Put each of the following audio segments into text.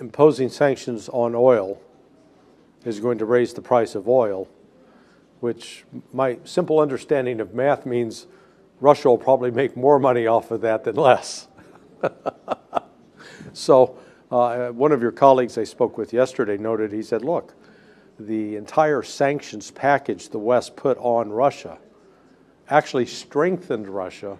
imposing sanctions on oil is going to raise the price of oil, which my simple understanding of math means Russia will probably make more money off of that than less. So one of your colleagues I spoke with yesterday noted, he said, look, the entire sanctions package the West put on Russia actually strengthened Russia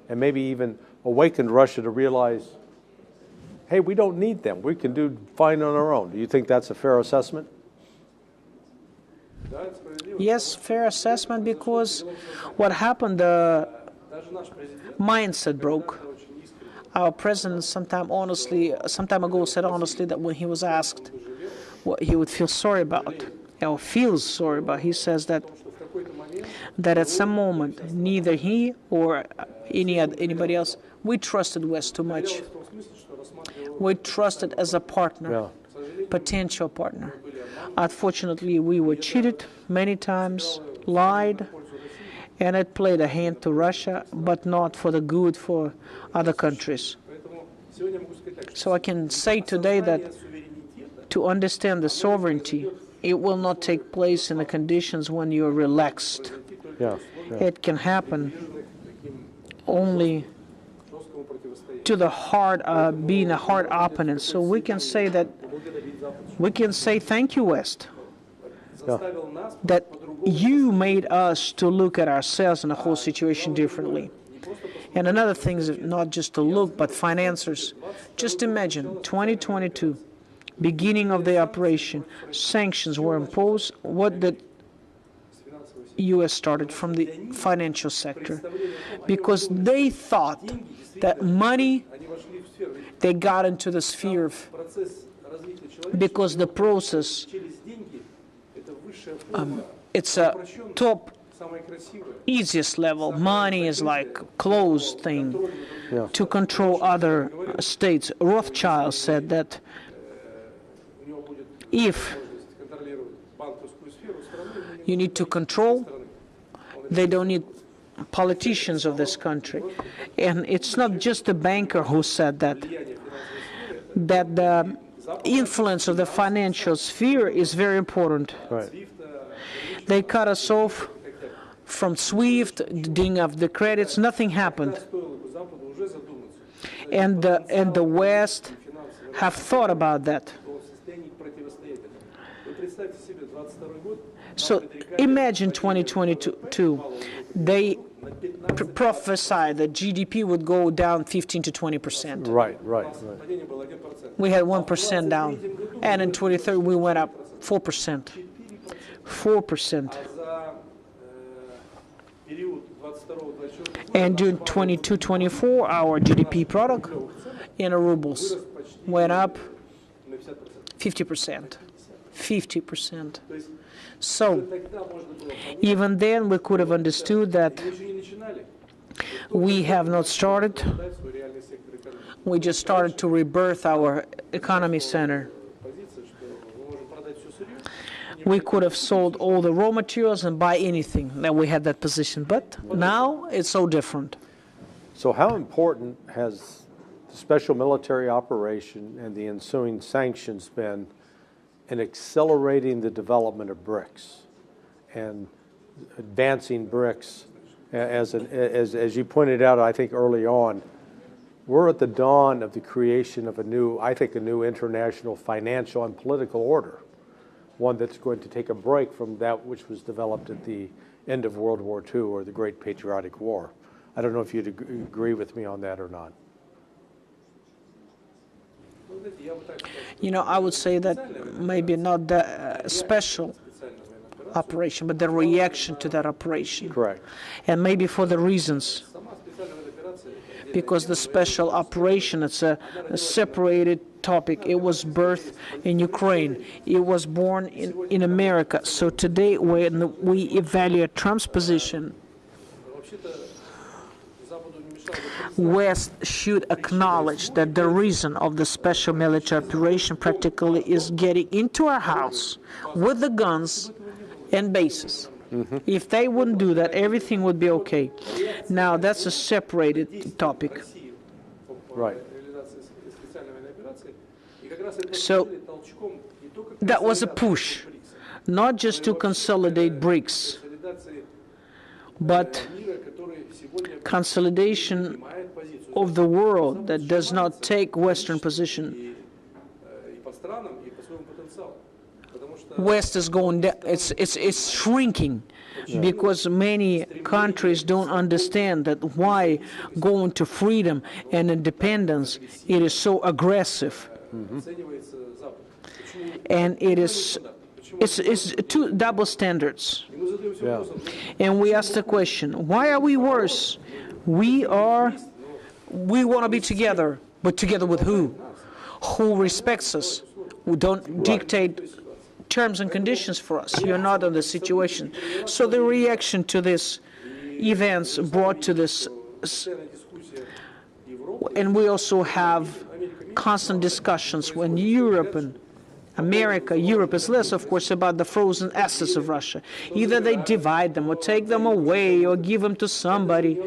and maybe even awakened Russia to realize, hey, we don't need them. We can do fine on our own. Do you think that's a fair assessment? Yes, fair assessment, because what happened, the mindset broke. Our president some time ago said honestly that when he was asked what he would feel sorry about, or feels sorry about, he says that at some moment, neither he or anybody else, we trusted West too much. We trusted as a partner, potential partner. Unfortunately, we were cheated many times, lied, and it played a hand to Russia, but not for the good for other countries. So I can say today that to understand the sovereignty, it will not take place in the conditions when you're relaxed. It can happen only to the hard, being a hard opponent. So we can say thank you, West, that you made us to look at ourselves and the whole situation differently. And another thing is not just to look, but financiers. Just imagine, 2022, beginning of the operation, sanctions were imposed. What did U.S. started from the financial sector? Because they thought that money, they got into the sphere of, because the process, it's a top, easiest level. Money is like closed thing to control other states. Rothschild said that if you need to control, they don't need politicians of this country. And it's not just the banker who said that the influence of the financial sphere is very important. Right. They cut us off from SWIFT, ding of the credits, nothing happened. And the West have thought about that. So imagine 2022, they prophesied that GDP would go down 15 to 20%. Right. We had 1% down, and in 2030 we went up 4%. 4%. And during 22-24, our GDP product in rubles went up 50%. 50%. So even then we could have understood that we have not started. We just started to rebirth our economy center. We could have sold all the raw materials and buy anything, that we had that position. But now it's so different. So how important has the special military operation and the ensuing sanctions been in accelerating the development of BRICS and advancing BRICS? As you pointed out, I think early on, we're at the dawn of the creation of a new international financial and political order, one that's going to take a break from that which was developed at the end of World War II or the Great Patriotic War. I don't know if you'd agree with me on that or not. You know, I would say that maybe not the special operation, but the reaction to that operation. Correct. And maybe for the reasons. Because the special operation, it's a separated topic. It was birthed in Ukraine. It was born in America. So today, when we evaluate Trump's position, West should acknowledge that the reason of the special military operation practically is getting into our house with the guns and bases. If they wouldn't do that, everything would be okay. Now, that's a separated topic. Right. So that was a push, not just to consolidate BRICS, but consolidation of the world that does not take Western position. West is going down, it's shrinking because many countries don't understand that why going to freedom and independence it is so aggressive. And it's two double standards. Yeah. And we ask the question, why are we worse? We want to be together, but together with who? Who respects us? Who don't dictate terms and conditions for us. You're not in the situation. So the reaction to this events brought to this, and we also have constant discussions when Europe and America, Europe is less, of course, about the frozen assets of Russia. Either they divide them or take them away or give them to somebody.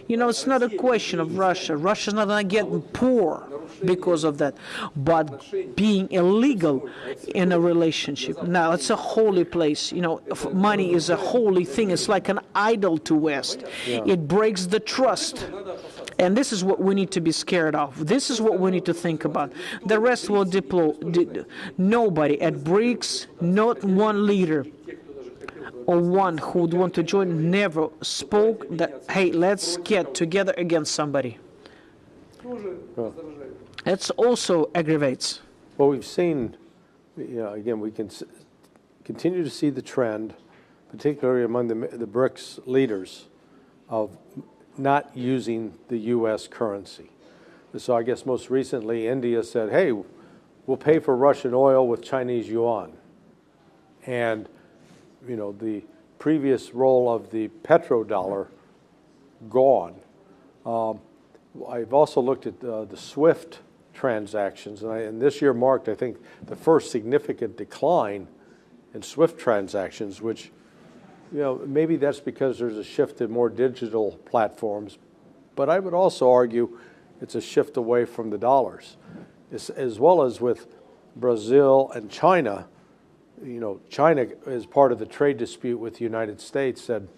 You know, it's not a question of Russia. Russia's not going to get poor because of that. But being illegal in a relationship. Now, it's a holy place. You know, money is a holy thing. It's like an idol to West. Yeah. It breaks the trust. And this is what we need to be scared of. This is what we need to think about. The rest will nobody at BRICS, not one leader or one who would want to join, never spoke that, hey, let's get together against somebody. It also aggravates. Well, we've seen, again, we can continue to see the trend, particularly among the BRICS leaders, of not using the U.S. currency. So I guess most recently India said, hey, we'll pay for Russian oil with Chinese yuan. And, you know, the previous role of the petrodollar gone. I've also looked at the SWIFT transactions, and this year marked, I think, the first significant decline in SWIFT transactions, which, you know, maybe that's because there's a shift to more digital platforms, but I would also argue it's a shift away from the dollars. As well as with Brazil and China, you know, China, as part of the trade dispute with the United States, said,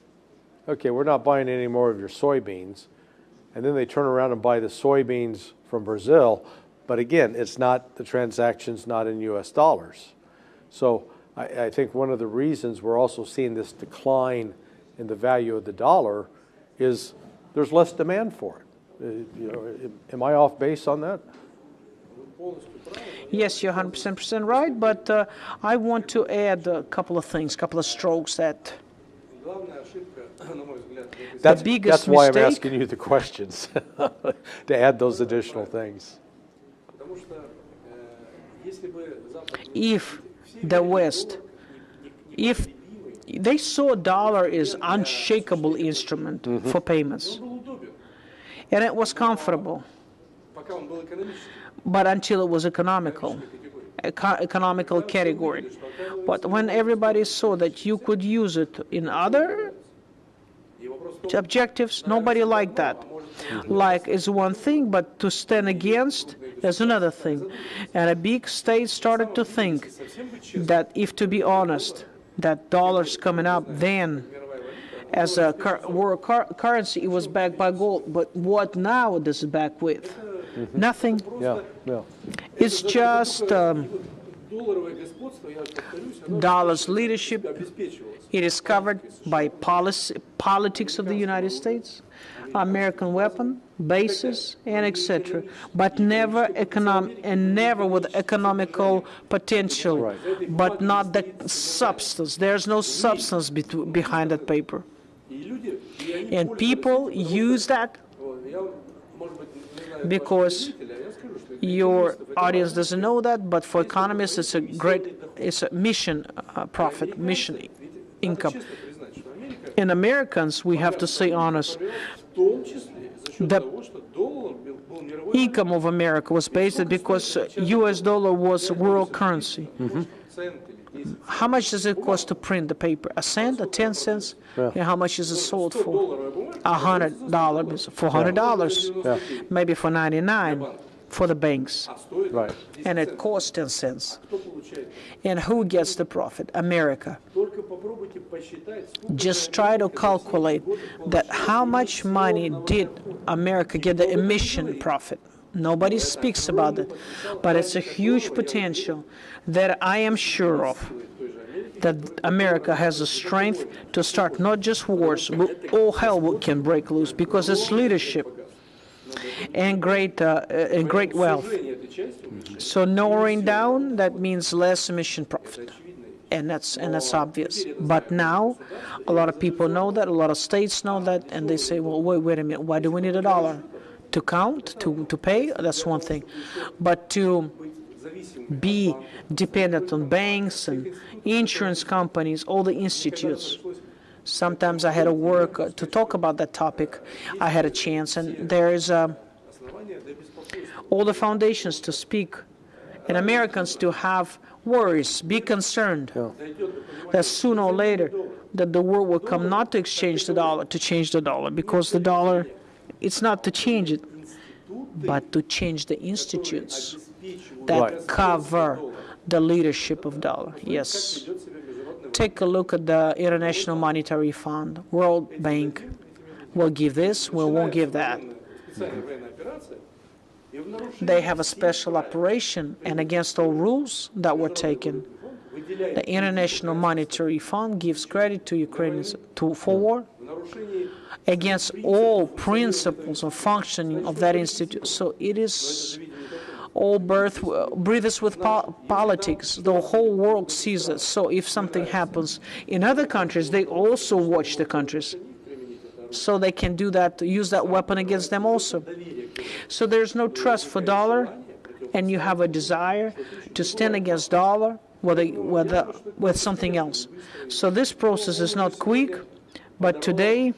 okay, we're not buying any more of your soybeans. And then they turn around and buy the soybeans from Brazil, but again, it's not, the transaction's not in U.S. dollars. So I think one of the reasons we're also seeing this decline in the value of the dollar is there's less demand for it. You know, am I off base on that? Yes, you're 100% right, but I want to add a couple of things, a couple of strokes that that's why I'm asking you the questions, to add those additional things. If the West, if they saw dollar as unshakable instrument for payments, and it was comfortable, but until it was economical category. But when everybody saw that you could use it in other objectives, nobody liked that. Like is one thing, but to stand against is another thing. And a big state started to think that if, to be honest, that dollar's coming up, then as a world currency, it was backed by gold. But what now does it back with? Nothing. Yeah. It's just dollar's leadership. It is covered by politics of the United States, American weapon bases, and etc. But never with economical potential, right. But not the substance. There's no substance behind that paper, and people use that because your audience doesn't know that, but for economists it's a mission profit, mission income. In Americans, we have to say honest, the income of America was based because U.S. dollar was world currency. How much does it cost to print the paper? A cent, or 10 cents? Yeah. And how much is it sold for? $100, $400, maybe for $99. for the banks. Right. And it costs 10 cents. And who gets the profit? America. Just try to calculate that how much money did America get the emission profit. Nobody speaks about it, but it's a huge potential that I am sure of, that America has the strength to start not just wars, but all hell can break loose because it's leadership and great wealth. So narrowing down, that means less emission profit. And that's obvious. But now, a lot of people know that, a lot of states know that, and they say, well, wait a minute, why do we need a dollar? To count, to pay, that's one thing. But to be dependent on banks and insurance companies, all the institutes. Sometimes I had to work to talk about that topic. I had a chance, and there's all the foundations to speak, and Americans to have worries, be concerned that sooner or later that the world will come not to exchange the dollar, to change the dollar, because the dollar, it's not to change it, but to change the institutes that cover the leadership of dollar. Yes. Take a look at the International Monetary Fund, World Bank. We'll give this, we won't give that. They have a special operation, and against all rules that were taken, the International Monetary Fund gives credit to Ukrainians for war against all principles of functioning of that institute. So it is all breathes with politics. The whole world sees it. So if something happens in other countries, they also watch the countries. So they can do that, use that weapon against them also. So there's no trust for dollar, and you have a desire to stand against dollar with something else. So this process is not quick, but today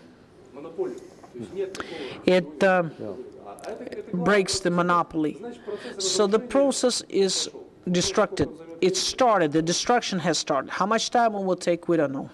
it breaks the monopoly. So the process is destructed. It started. The destruction has started. How much time it will take, we don't know.